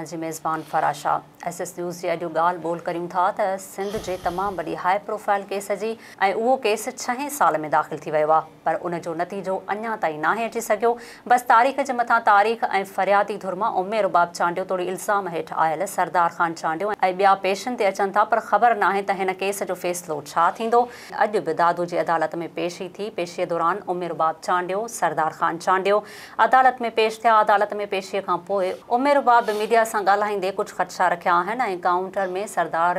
तव्हांजी मेज़बान फराशा। SS news जी अॼु ॻाल्हि ॿोल करियूं था त सिंध जे तमामु वॾी हाई प्रोफाइल केस जी ऐं उहो केस 6 साल में दाख़िल थी वियो आहे, पर उन जो नतीजो अञा ताईं नाहे अची सघियो। बसि तारीख़ जे मथां तारीख़ ऐं फ़रियादी धुर मां उमे रुबाब चांडियो तोड़ी इल्ज़ाम हेठि आयल सरदार ख़ान चांडियो ऐं ॿिया पेशनि ते अचनि था, पर ख़बर नाहे त हिन केस जो फ़ैसिलो छा थींदो। अॼु बि दादू जी अदालत में पेशी थी। पेशीअ दौरान उमे रुबाब चांडियो, सरदार ख़ान चांडियो अदालत में पेश थिया। अदालत में पेशीअ खां पोइ उमे रुबाब मीडिया सां ॻाल्हाईंदे कुझु ख़दशा रखिया आहिनि ऐं काउंटर में सरदार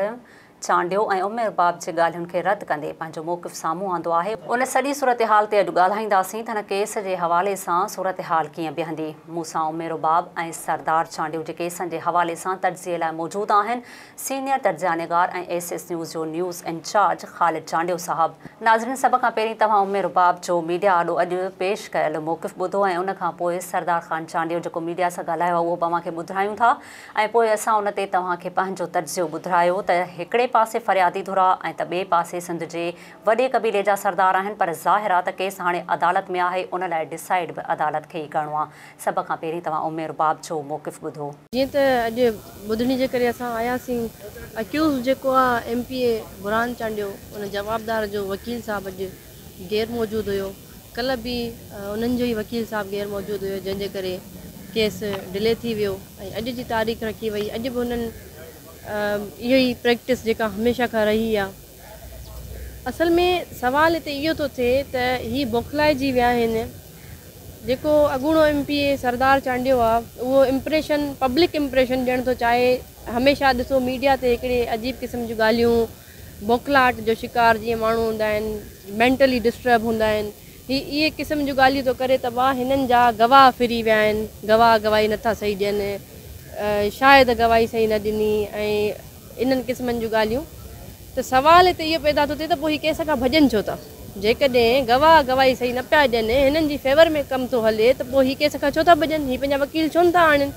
चांडियो ऐं उमे रुबाब जे ॻाल्हियुनि खे रद्द कंदे पंहिंजो मौक़िफ़ साम्हूं आंदो आहे। उन सॼी सूरत हाल ते अॼु ॻाल्हाईंदासीं त हिन केस जे हवाले सां सूरत हाल कीअं बीहंदी। मूंसां उमे रुबाब ऐं सरदार चांडियो जे केसनि जे हवाले सां तज्ज़िये लाइ मौजूदु आहिनि सीनियर तर्जुमा निगार ऐं SS न्यूज़ जो न्यूज़ इंचार्ज ख़ालिद चांडियो साहब। नाज़रीन, सभ खां पहिरीं तव्हां उमे रुबाब जो मीडिया आॾो अॼु पेश कयल मौक़िफ़ ॿुधो ऐं उन खां पोइ सरदार ख़ान चांडियो जेको मीडिया सां ॻाल्हायो आहे उहो तव्हांखे ॿुधायूं था ऐं पोइ असां उन ते तव्हांखे पंहिंजो तज्ज़ियो ॿुधायो त हिकिड़े पासे फ़रियादी धुर आहे ऐं त ॿिए पासे सिंध जे वॾे क़बीले जा सरदार आहिनि, पर ज़ाहिर आहे त केस हाणे अदालत में आहे, उन लाइ डिसाइड बि अदालत खे ई करिणो आहे। सभ खां पहिरीं तव्हां उमे रुबाब जो मौक़िफ़ ॿुधो। जीअं त अॼु ॿुधणी जे करे असां आयासीं, अक्यूज़ जेको आहे MPA बुरहान चांडियो उन जवाबदार जो वकील साहब अॼु गैर मौजूदु हुयो। कल्ह बि उन्हनि जो ई वकील साहब गैर मौजूदु हुयो, जंहिंजे करे केस डिले थी वियो ऐं अॼु जी तारीख़ रखी वई। अॼु बि हुननि इहो ई प्रैक्टिस जेका हमेशह खां रही आहे। असल में सवाल हिते इहो थो थिए त हीअ बौखलाइजी विया आहिनि। जेको अॻूणो MPA सरदार चांडियो आहे उहो इम्प्रेशन पब्लिक इम्प्रेशन ॾियणु थो चाहे। हमेशह ॾिसो मीडिया ते हिकिड़े अजीब क़िस्म जूं ॻाल्हियूं, बौखलाहट जो शिकार जीअं माण्हू हूंदा आहिनि, मेंटली डिस्टर्ब हूंदा आहिनि, इहे क़िस्म जूं ॻाल्हियूं थो करे त वाह हिननि जा गवाह फिरी विया आहिनि, गवाही नथा सही ॾियनि, शायदि गवाही सही न ॾिनी ऐं इन्हनि क़िस्मनि जूं ॻाल्हियूं। त सवाल हिते इहो पैदा थो थिए त पोइ हीअ केस खां भॼनि छो था। जेकॾहिं गवाही सही न पिया ॾियनि, हिननि जी फेवर में कमु थो हले त पोइ हीअ केस खां छो था भॼनि। हीअ पंहिंजा वकील छो नथा आणनि,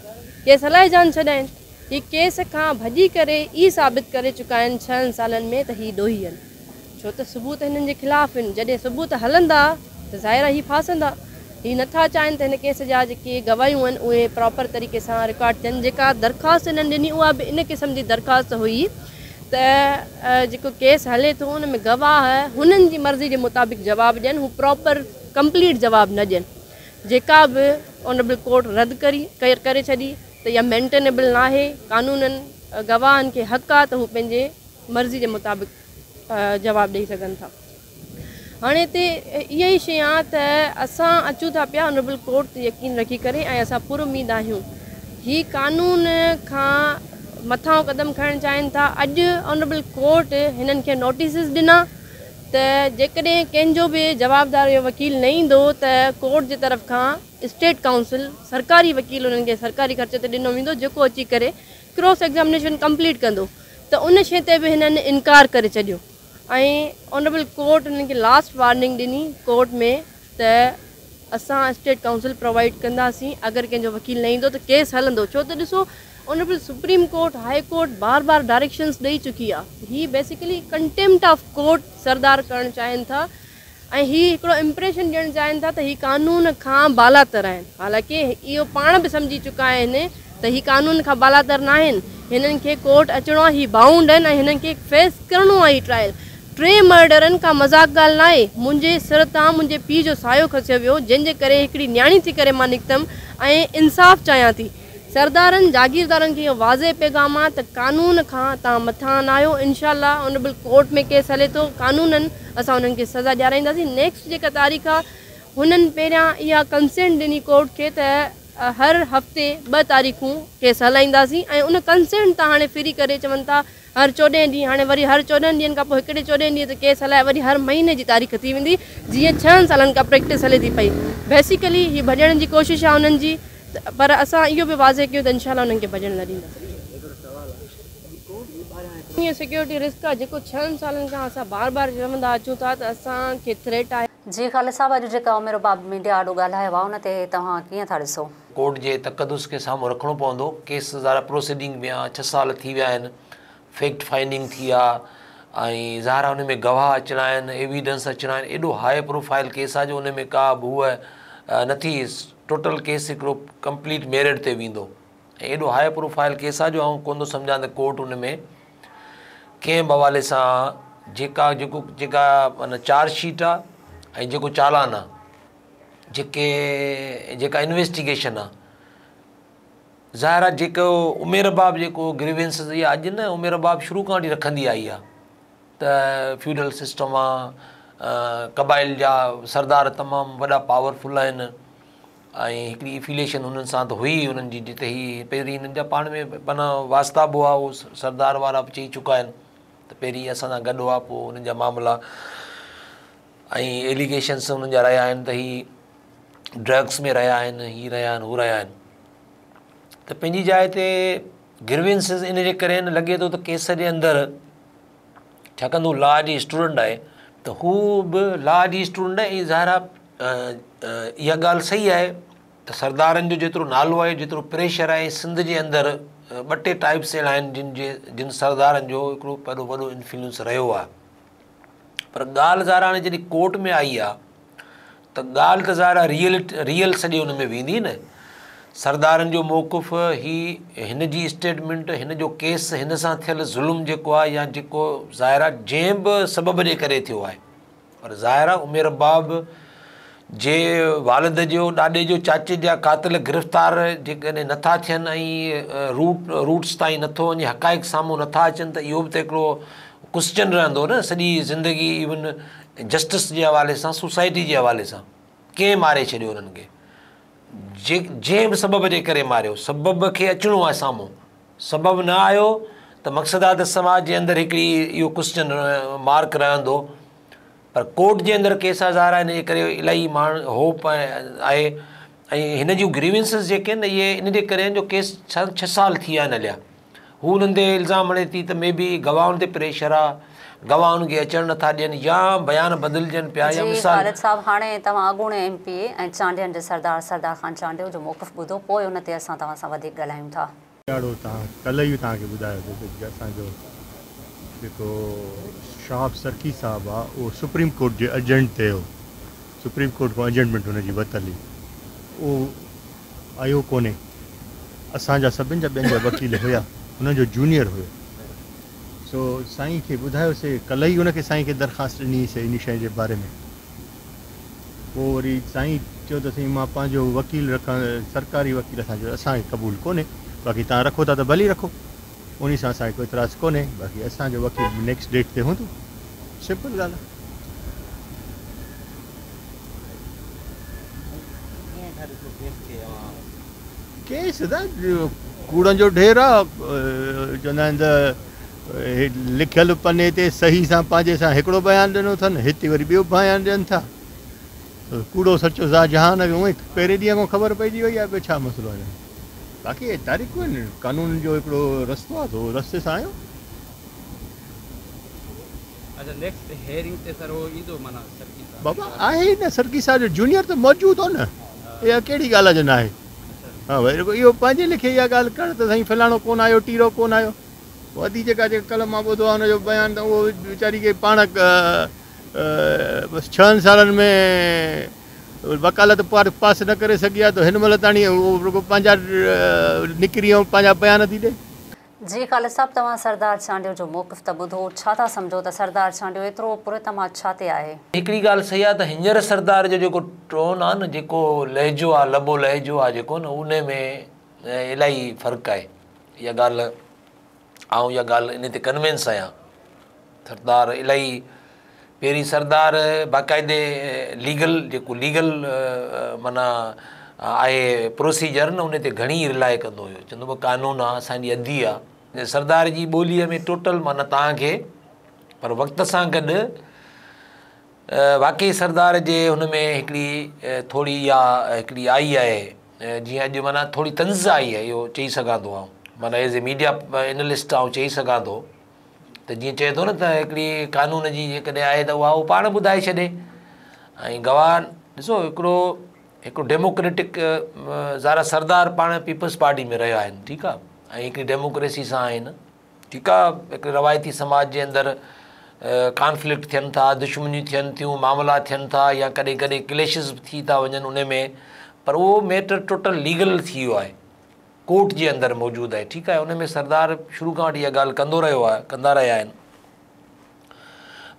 केस हलाए जान छॾाइनि। हीअ केस खां भॼी करे ई साबित करे चुका आहिनि 6 सालनि में त हीअ ॾोही आहिनि, छो त सबूत हिननि जे ख़िलाफ़ु आहिनि। जॾहिं सबूत हलंदा त ज़ाहिर हीअ फासंदा। हीअ नथा चाहिनि त हिन केस जा जेके गवाहियूं आहिनि उहे प्रॉपर तरीक़े सां रिकॉर्ड थियनि। जेका दरख़्वास्त हिननि ॾिनी उहा बि इन क़िस्म जी दरख़्वास्त हुई त जेको केस हले थो उन में गवाह हुननि जी मर्ज़ी जे मुताबिक़ जवाबु ॾियनि, हू प्रॉपर कंप्लीट जवाबु न ॾियनि। जेका बि ऑनरेबल कोर्ट रद्द करे छॾी त इहा मेंटेनेबल न आहे। कानूननि गवाहनि खे हक़ आहे त हू पंहिंजे मर्ज़ी जे मुताबिक़ जवाबु ॾेई सघनि था। हाणे हिते इहा ई शइ आहे त असां अचूं था पिया ऑनरेबल कोर्ट ते यकीन रखी करे ऐं असां पुरुमीद आहियूं। हीअ कानून खां मथां क़दम खणणु चाहिनि था। अॼु ऑनरेबल कोर्ट हिननि खे नोटिसिस ॾिना त जेकॾहिं कंहिंजो बि जवाबदार जो वकील न ईंदो त कोर्ट जे तरफ़ खां स्टेट काउंसिल सरकारी वकील उन्हनि खे सरकारी ख़र्चे ते ॾिनो वेंदो, जेको अची करे क्रॉस एग्ज़ामिनेशन कंप्लीट कंदो। त उन शइ ते बि हिननि इनकार करे छॾियो ऐं ऑनरेबल कोर्ट हुननि खे लास्ट वार्निंग ॾिनी कोर्ट में त असां स्टेट काउंसिल प्रोवाइड कंदासीं, अगरि कंहिंजो वकील न ईंदो त केस हलंदो। छो त ॾिसो honourable supreme court, high court बार बार डायरेक्शंस ॾेई चुकी आहे। हीअ बेसिकली कंटेम्प्ट ऑफ कोर्ट सरदार करणु चाहिनि था ऐं हीअ हिकिड़ो इम्प्रेशन ॾियणु चाहिनि था त हीअ कानून खां बालातर आहिनि। हालांकि इहो पाण बि सम्झी चुका आहिनि त हीअ कानून खां बालातर न आहिनि। हिननि खे कोर्ट अचिणो आहे, हीअ बाउंड आहिनि ऐं हिननि खे फेस करिणो आहे। हीअ ट्रायल 3 मर्डरनि खां मज़ाक ॻाल्हि न आहे। मुंहिंजे सिर तां मुंहिंजे पीउ जो सायो खसियो वियो, जंहिंजे करे हिकिड़ी न्याणी थी करे मां निकितमि ऐं इंसाफ़ चाहियां थी। सरदारनि जागीरदारनि खे इहो वाज़े पैगाम आहे त कानून खां तव्हां मथां न आहियो। इंशाल्लाह ऑनरेबल कोर्ट में केस हले थो, कानूननि असां हुननि खे सज़ा ॾियाराईंदासीं। नेक्स्ट जेका तारीख़ आहे, हुननि पहिरियां इहा कंसेंट ॾिनी कोर्ट खे त हर हफ़्ते 2 तारीख़ूं केस हलाईंदासीं ऐं उन कंसेंट तां हाणे फिरी करे चवनि था हर 14 ॾींहं। हाणे वरी हर 14 ॾींहंनि खां पोइ हिकिड़े 14 ॾींहं ते केस हलाए वरी हर महीने जी तारीख़ थी वेंदी, जीअं 6 सालनि खां प्रैक्टिस हले थी पई। बेसिकली हीअ भॼण जी कोशिशि आहे हुननि जी, पर असां इहो बि वाज़े कयूं त इंशाल्लाह हुननि खे भॼण न ॾींदासीं। हीअं सिक्योरिटी रिस्क आहे जेको 6 सालनि खां असां बार बार चवंदा अचूं था त असांखे थ्रेट आहे। जी ख़ालिद साहब, अॼु जेका उमे रुबाब मीडिया आॾो ॻाल्हायो आहे उन ते तव्हां कीअं था ॾिसो? कोर्ट जे तक़दुस खे साम्हूं रखिणो पवंदो। केस ज़ारा प्रोसीडिंग में आहे, 6 साल थी विया आहिनि, फैक्ट फाइंडिंग थी आहे ऐं ज़ारा हुन में गवाह अचिणा आहिनि, एविडेंस अचिणा आहिनि। एॾो हाई प्रोफाइल केस आहे जो हुन में का बि हूअ नथी। टोटल केस हिकिड़ो कंप्लीट मेरिट ते वेंदो ऐं एॾो हाई प्रोफाइल केस आहे जो आउं कोन थो सम्झां त कोर्ट हुन में कंहिं बि हवाले सां जेका माना चार्जशीट आहे ऐं जेको चालान आहे जेका इन्वेस्टिगेशन आहे ज़ाहिर आहे जेको उमेर बाब जेको ग्रीवेंसिस इहा अॼु न उमेर बाब शुरू खां वठी रखंदी आई आहे त फ्यूडल सिस्टम आहे, क़बाइल जा सरदार तमामु वॾा पावरफुल आहिनि ऐं हिकिड़ी एफिलिएशन हुननि सां त हुई हुननि जी जिते ही पहिरीं हिननि जा पाण में माना वास्ताबो आहे उहो सरदार वारा बि चई चुका आहिनि त पहिरीं असां सां गॾु आहे, पोइ हुननि जा मामला ऐं एलिगेशन्स हुननि जा रहिया आहिनि त ही ड्रग्स में रहिया आहिनि, ही रहिया आहिनि, हू रहिया आहिनि। त पंहिंजी जाइ ते ग्रीवेंसिस इन जे करे न लॻे थो त केस जे अंदरि छाकाणि हू लॉ जी स्टूडेंट आहे त हू बि लॉ जी स्टूडेंट आहे। ऐं ज़ाहिर आहे इहा ॻाल्हि सही आहे त सरदारनि जो जेतिरो नालो आहे, जेतिरो प्रेशर आहे सिंध जे अंदरि ॿ टे टाइप्स अहिड़ा आहिनि जिन सरदारनि जो हिकिड़ो ॾाढो वॾो इन्फ्लुएंस रहियो आहे। पर ॻाल्हि ज़ाहिर हाणे जॾहिं कोर्ट में आई आहे त ॻाल्हि त ज़ाहिर आहे रियल सॼी हुन में वेंदी न। सरदारनि जो मौक़ुफ़ हिन जी स्टेटमेंट, हिन जो केस, हिन सां थियल ज़ुल्म जेको आहे या जेको ज़ाहिर आहे जंहिं बि सबब जे करे थियो आहे, पर ज़ाहिर आहे उमेर बाब जे वालिद जो, ॾाॾे जो, चाचे जा कातिल गिरफ़्तार जेकॾहिं नथा थियनि ऐं रूट्स ताईं नथो वञे, हक़ाइक़ साम्हूं नथा अचनि त इहो बि त हिकिड़ो क्वेश्चन रहंदो न सॼी ज़िंदगी। इवन जस्टिस जे हवाले सां, सोसाइटी जे हवाले सां कंहिं मारे छॾियो उन्हनि खे, जंहिं बि सबब जे करे मारियो, सबब खे अचिणो आहे साम्हूं, सबब न आयो त मक़सदु आहे त समाज जे अंदरि हिकिड़ी इहो क्वेश्चन मार्क रहंदो। पर कोर्ट जे अंदरि केस आहे ज़ाहिर आहे इन जे करे इलाही माण्हू होप आहे। ऐं हिन जूं ग्रीवेंसिस जेके आहिनि न इहे इन जे करे आहिनि जो केस 6 साल थी विया आहिनि हलिया। हू हुननि ते इल्ज़ाम हणे थी त मे बी गवाहुनि ते प्रेशर आहे, गवाहुनि खे अचणु नथा ॾियनि या बयान बदिलजनि पिया या मिसाल। ख़ालिद साहब, हाणे तव्हां अॻूणे MPA ऐं चांडियनि जे सरदार ख़ान चांडियो जो मौक़िफ़ ॿुधो, पोइ उन ते असां तव्हां सां वधीक ॻाल्हायूं था। ॾाढो तव्हां कल्ह ई तव्हांखे ॿुधायो त असांजो जेको शहाब सर्की साहिबु आहे उहो सुप्रीम कोर्ट जे एजेंट ते हो, सुप्रीम कोर्ट खां एजेंटमेंट हुनजी वरितल हुई, उहो आयो कोन्हे। असांजा सभिनि जा ॿियनि जा वकील हुया, हुनजो जूनियर हुयो। सो साईं खे ॿुधायोसीं, कल्ह ई हुनखे साईं खे दरख़्वास्त ॾिनीसीं इन शइ जे बारे में। पोइ वरी साईं चयो त साईं मां पंहिंजो वकील रखां, सरकारी वकील असांखे क़बूल कोन्हे, बाक़ी तव्हां रखो था त भली रखो, उन सां असांखे कोई इतराज़ कोन्हे, बाक़ी असांजो वकील नेक्स्ट डेट ते हूंदो। सिंपल ॻाल्हि आहे। केस कूड़नि जो ढेर आहे, चवंदा आहिनि त लिखियल पने ते सही सां पंहिंजे सां हिकिड़ो बयानु ॾिनो अथनि, हिते वरी ॿियो बयानु ॾियनि था। कूड़ो सचो ज़ा जहान उहे पहिरें ॾींहं खां ख़बर पइजी वई आहे, ॿियो छा मसइलो आहे। बाक़ी तारीख़ूं आहिनि, कानून जो हिकिड़ो रस्तो आहे, त उहो रस्ते सां आयो। बाबा आहे न, सर्की साहिब जो जूनियर त मौजूदु हो न, इहा कहिड़ी ॻाल्हि आहे जो न आहे। हा वरी इहो पंहिंजे लिखे इहा ॻाल्हि करणु त साईं फलाणो कोन आयो, टीरो कोन आयो। वधी जेका कल्ह मां ॿुधो आहे हुनजो बयानु, त उहो वीचारी खे पाण बसि 6 सालनि में वकालत पास न करे सघी आहे, त हिन महिल ताणी उहो पंहिंजा निकिरी ऐं पंहिंजा बयान थी ॾे। जी ख़ालिद साहब, तव्हां सरदार चांडियो जो मौक़िफ़ त ॿुधो, छा था सम्झो त सरदार चांडियो एतिरो पुरतमाद छा ते आहे? हिकिड़ी ॻाल्हि सही आहे त हींअर सरदार जो जेको टोन आहे न, जेको लहजो आहे, लबो लहजो आहे जेको न, उन में इलाही फ़र्क़ु आहे। इहा ॻाल्हि इहा ॻाल्हि इन ते कन्विंस आहियां। सरदार इलाही पहिरीं सरदार बाक़ाइदे लीगल माना आहे प्रोसीजर न, उन ते घणी रिलाए कंदो हुयो। चवंदो हुओ कानून आहे, असांजी अधी आहे। सरदार जी ॿोलीअ में टोटल माना तव्हांखे, पर वक़्त सां गॾु वाक़ई सरदार जे हुन में हिकिड़ी थोरी इहा हिकिड़ी आई आहे, जीअं अॼु माना थोरी तंज़ आई आहे, इहो चई सघां थो आउं, माना एज़ ए मीडिया एनालिस्ट आउं चई सघां थो त जीअं चए थो न त हिकिड़ी कानून जी जेकॾहिं आहे त उहा पाण ॿुधाए छॾे। ऐं गवाह ॾिसो, हिकिड़ो डेमोक्रेटिक ज़ारा सरदार पाण पीपल्स पार्टी में रहिया आहिनि, ठीकु आहे, ऐं हिकिड़ी डेमोक्रेसी सां आहिनि, ठीकु आहे। हिकिड़े रवायती समाज जे अंदरि कॉन्फ्लिक्ट थियनि था, दुश्मनियूं थियनि थियूं, मामला थियनि था, या कॾहिं कॾहिं क्लेशिस थी था वञनि उन में, पर उहो मैटर टोटल लीगल थी वियो आहे। कोर्ट जे अंदरि मौजूदु आहे। ठीकु आहे, उन में सरदार शुरू खां वठी इहा ॻाल्हि कंदा रहिया आहिनि।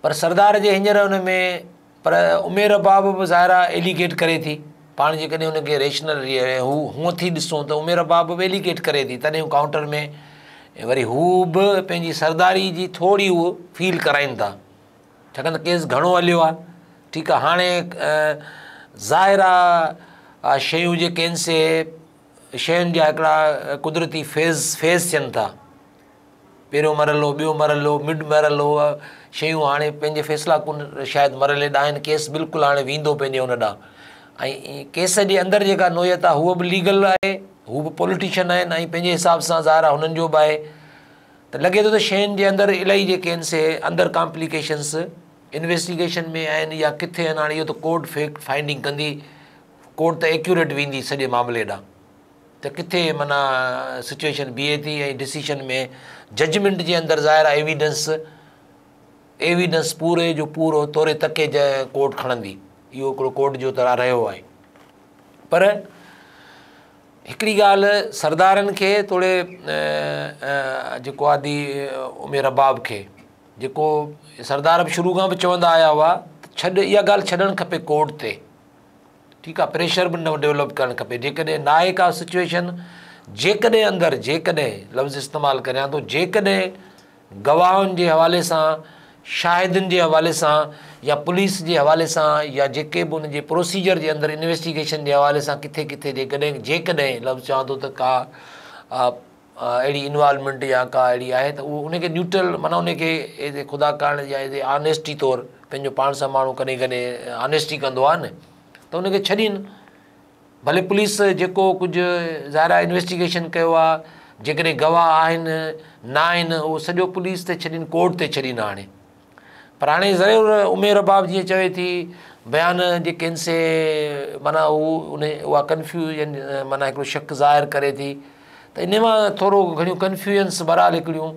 पर सरदार जे हींअर उन में पर उमेर बाब बि ज़ाहिरा एलिगेट करे थी, पाण जेकॾहिं उनखे रेशनल हूअं थी ॾिसूं त उमेर बाब बि एलिगेट करे थी, तॾहिं हू काउंटर में वरी हू बि पंहिंजी सरदारी जी थोरी उहो फील कराइनि था, छाकाणि त केस घणो हलियो आहे। ठीकु आहे, हाणे ज़ाहिरा शयूं जेके आहिनि से शयुनि जा हिकिड़ा कुदरती फेज़ थियनि था, पहिरियों मरलो, ॿियो मरलो, मिड मरलो, शयूं हाणे पंहिंजे फ़ैसिला कोन शायदि मरल हेॾा आहिनि, केस बिल्कुलु हाणे वेंदो पंहिंजे हुन ॾांहुं। ऐं केस जे अंदरि जेका नोयत आहे उहा बि लीगल आहे, हू बि पॉलिटिशियन आहिनि ऐं पंहिंजे हिसाब सां ज़ाहिरा हुननि जो बि आहे। त लॻे थो त शयुनि जे अंदरि इलाही जेके आहिनि से अंदरि कॉम्प्लिकेशन्स इन्वेस्टिगेशन में आहिनि या किथे आहिनि, हाणे इहो त कोर्ट फैक्ट फाइंडिंग कंदी, कोर्ट त एक्यूरेट वेंदी सॼे मामले ॾांहुं त किथे माना सिचुएशन बीहे थी, ऐं डिसीशन में जजमेंट जे अंदरि ज़ाहिर आहे एविडेंस पूरे जो पूरो तौरे तके कोर्ट खणंदी, इहो हिकिड़ो कोर्ट जो तरह रहियो आहे। पर हिकिड़ी ॻाल्हि सरदारनि खे थोरे जेको आदि उमेर बाब खे, जेको सरदार बि शुरू खां बि चवंदा आया हुआ इहा ॻाल्हि छॾणु खपे कोर्ट ते। ठीकु आहे, प्रेशर बि न डेवलप करणु खपे। जेकॾहिं न आहे का सिचुएशन, जेकॾहिं लफ़्ज़ इस्तेमालु करियां थो, जेकॾहिं गवाहनि जे हवाले सां, शाहिदनि जे हवाले सां या पुलिस जे हवाले सां या जेके बि उनजे प्रोसीजर जे अंदरि इन्वेस्टिगेशन जे हवाले सां किथे जेकॾहिं लफ़्ज़ चवां थो त का अहिड़ी इन्वॉल्वमेंट या का अहिड़ी आहे त उहो उनखे न्यूट्रल माना उनखे एज़ ख़ुदा करण या एज़ ऑनेस्टी तौरु पंहिंजो पाण सां माण्हू कॾहिं ऑनेस्टी कंदो आहे न, त उनखे छॾीनि। भले पुलिस जेको कुझु ज़ाहिरा इन्वेस्टिगेशन कयो आहे, जेकॾहिं गवाह आहिनि न आहिनि, उहो सॼो पुलिस ते छॾीनि, कोर्ट ते छॾीनि। हाणे पर हाणे ज़रूरु उमेर बाब जीअं चवे थी, बयान जेके आहिनि से माना उहा कंफ्यूजन माना हिकिड़ो शक ज़ाहिर करे थी, त इन मां थोरो घणियूं कंफ्यूजन्स बहरहाल हिकिड़ियूं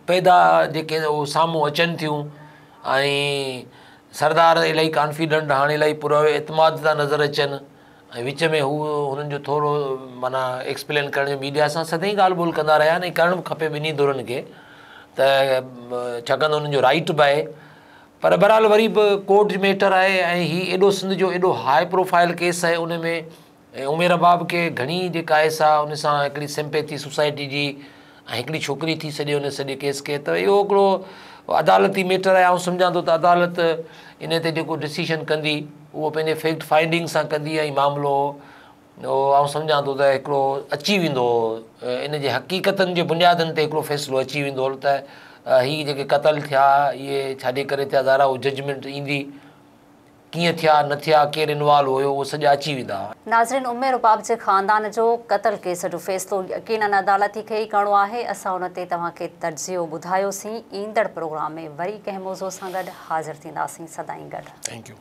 पैदा जेके उहो साम्हूं अचनि थियूं। ऐं सरदार इलाही कॉन्फिडेंट हाणे इलाही पूरो एतमाद था नज़र अचनि, ऐं विच में हुननि जो थोरो माना एक्सप्लेन करण जो मीडिया सां सदाईं ॻाल्हि ॿोल कंदा रहिया आहिनि, ऐं करणु बि खपे ॿिन्ही धुरनि खे, त छाकाणि त हुननि जो राइट बि आहे। पर बहरहाल वरी बि कोर्ट मैटर आहे, ऐं हीउ एॾो सिंध जो एॾो हाई प्रोफाइल केस आहे, उन में उमेर बाब खे घणी जेका आहे सा उन सां हिकिड़ी सिंपैथी सोसाइटी जी, ऐं हिकिड़ी छोकिरी थी सॼे हुन सॼे केस खे, त इहो हिकिड़ो अदालती मैटर आहे। ऐं सम्झां थो त अदालत इन ते जेको डिसीशन कंदी उहो पंहिंजे फैक्ट फाइंडिंग सां कंदी, ऐं मामिलो उहो सम्झां थो त हिकिड़ो अची वेंदो इन जे हक़ीक़तनि जे बुनियादनि ते हिकिड़ो फ़ैसिलो अची वेंदो त हीअ जेके क़तल थिया इहे छाजे करे थिया, ज़ारा उहो जजमेंट ईंदी, कीअं थिया न थिया, केरु इन्वॉल्व हुयो, उहो सॼा अची वेंदा। नाज़रीन, उमेर बाब जे ख़ानदान जो क़तल केस जो फ़ैसिलो यकीनन अदालती खे ई करिणो आहे। असां उन ते तव्हांखे तर्जियो ॿुधायोसीं। ईंदड़ प्रोग्राम में वरी कंहिं मौज़ूअ सां गॾु हाज़िर थींदासीं। सदाईं गॾु। Thank U.